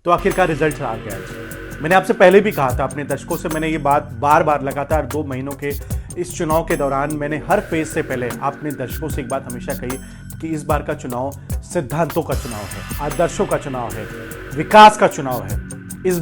तो आखिरकार रिजल्ट आ गया है। मैंने आपसे पहले भी कहा था, अपने दशकों से मैंने ये बात बार बार लगातार 2 महीनों के इस चुनाव के दौरान मैंने हर फेज से पहले अपने दर्शकों से एक बात हमेशा कही कि इस बार का चुनाव सिद्धांतों का चुनाव है, आदर्शों का चुनाव है, विकास का चुनाव है। इस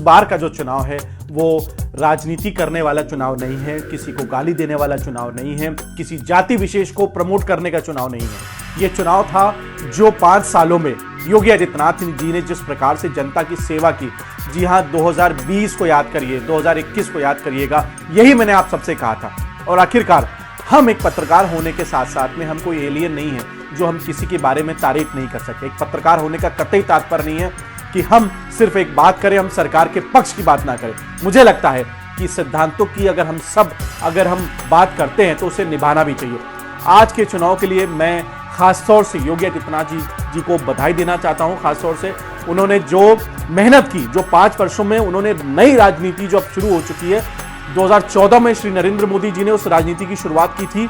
बार का जो चुनाव है वो राजनीति करने वाला चुनाव नहीं है, किसी को गाली देने वाला चुनाव नहीं है, किसी जाति विशेष को प्रमोट करने का चुनाव नहीं है। ये चुनाव था जो 5 सालों में योगी आदित्यनाथ जी ने जिस प्रकार से जनता की सेवा की। जी हां, 2020 को याद करिए, 2021 को याद करिएगा, यही मैंने आप सबसे कहा था। और आखिरकार हम एक पत्रकार होने के साथ साथ में हम कोई एलियन नहीं है जो हम किसी के बारे में तारीफ नहीं कर सकते। एक पत्रकार होने का कतई तात्पर्य नहीं है कि हम सिर्फ एक बात करें, हम सरकार के पक्ष की बात ना करें। मुझे लगता है कि सिद्धांतों की अगर हम बात करते हैं तो उसे निभाना भी चाहिए। आज के चुनाव के लिए मैं खासतौर से योगी आदित्यनाथ जी को बधाई देना चाहता हूं। खासतौर से उन्होंने जो मेहनत की, जो 5 वर्षों में उन्होंने नई राजनीति जो अब शुरू हो चुकी है, 2014 में श्री नरेंद्र मोदी जी ने उस राजनीति की शुरुआत की थी।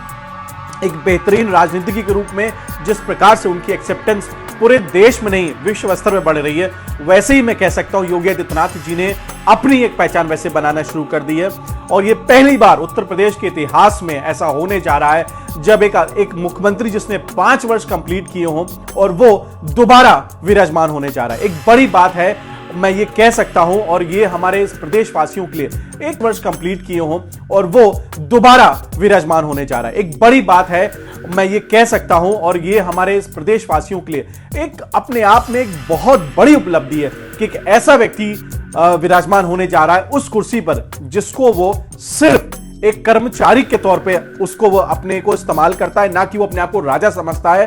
एक बेहतरीन राजनीतिज्ञ के रूप में जिस प्रकार से उनकी एक्सेप्टेंस पूरे देश में नहीं विश्व स्तर में बढ़ रही है, वैसे ही मैं कह सकता हूं योगी आदित्यनाथ जी ने अपनी एक पहचान वैसे बनाना शुरू कर दी है। और ये पहली बार उत्तर प्रदेश के इतिहास में ऐसा होने जा रहा है जब एक मुख्यमंत्री जिसने 5 वर्ष कंप्लीट किए हों और वो दोबारा विराजमान होने जा रहा है। एक बड़ी बात है, मैं ये कह सकता हूं, और ये हमारे इस प्रदेशवासियों के लिए 1 वर्ष कंप्लीट किए हों और वो दोबारा विराजमान होने जा रहा है। एक बड़ी बात है, मैं ये कह सकता हूं, और ये हमारे इस प्रदेशवासियों के लिए एक अपने आप में एक बहुत बड़ी उपलब्धि है कि एक ऐसा व्यक्ति विराजमान होने जा रहा है उस कुर्सी पर जिसको वो सिर्फ एक कर्मचारी के तौर पे उसको वो अपने को इस्तेमाल करता है, ना कि वो अपने आप को राजा समझता है।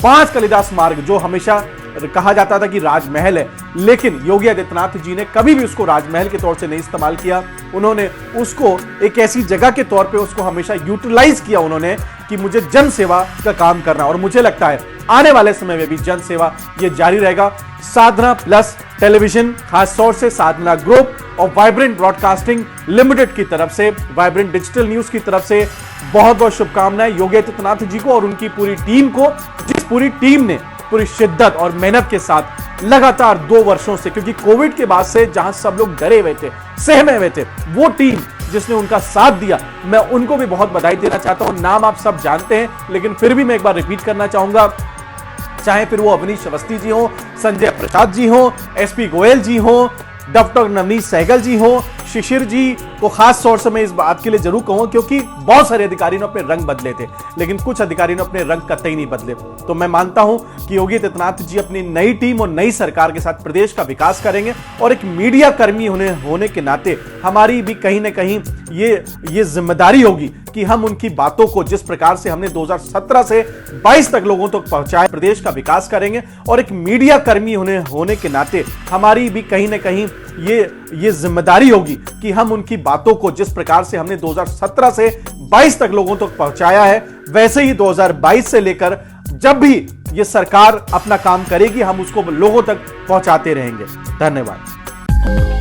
5 कालिदास मार्ग जो हमेशा कहा जाता था कि राजमहल है, लेकिन योगी आदित्यनाथ जी ने कभी भी उसको राजमहल के तौर से नहीं इस्तेमाल किया। उन्होंने उसको एक ऐसी जगह के तौर पे उसको हमेशा यूटिलाइज किया उन्होंने कि मुझे जन सेवा का काम करना है। और मुझे लगता है आने वाले समय में भी जन सेवा ये जारी रहेगा। साधना प्लस टेलीविजन, खासतौर से साधना ग्रुप और वाइब्रेंट ब्रॉडकास्टिंग लिमिटेड की तरफ से, वाइब्रेंट डिजिटल न्यूज की तरफ से बहुत बहुत शुभकामनाएं योगी आदित्यनाथ जी को और उनकी पूरी टीम को, जिस पूरी टीम ने पूरी शिद्दत और मेहनत के साथ लगातार 2 वर्षों से, क्योंकि कोविड के बाद से जहां सब लोग डरे हुए थे, सहमे हुए थे, वो टीम जिसने उनका साथ दिया, मैं उनको भी बहुत बधाई देना चाहता हूं। नाम आप सब जानते हैं, लेकिन फिर भी मैं एक बार रिपीट करना चाहूंगा, चाहे फिर वो अवनीश अवस्थी जी हो, संजय प्रसाद जी हो, एसपी गोयल जी हो, डॉक्टर नवनीत सहगल जी हो, शिशिर जी को खास तौर से मैं इस बात के लिए जरूर कहूं क्योंकि बहुत सारे अधिकारी ने अपने रंग बदले थे, लेकिन कुछ अधिकारी ने अपने रंग कतई नहीं बदले। तो मैं मानता हूं कि योगी आदित्यनाथ जी अपनी नई टीम और नई सरकार के साथ प्रदेश का विकास करेंगे। और एक मीडिया कर्मी होने के नाते हमारी भी कहीं ना कहीं ये जिम्मेदारी होगी कि हम उनकी बातों को, जिस प्रकार से हमने 2017 से 22 तक लोगों तक पहुंचाया, प्रदेश का विकास करेंगे। और एक मीडिया कर्मी होने के नाते हमारी भी कहीं ना कहीं ये जिम्मेदारी होगी कि हम उनकी बातों को, जिस प्रकार से हमने 2017 से 22 तक लोगों तक पहुंचाया है, वैसे ही 2022 से लेकर जब भी ये सरकार अपना काम करेगी हम उसको लोगों तक पहुंचाते रहेंगे। धन्यवाद।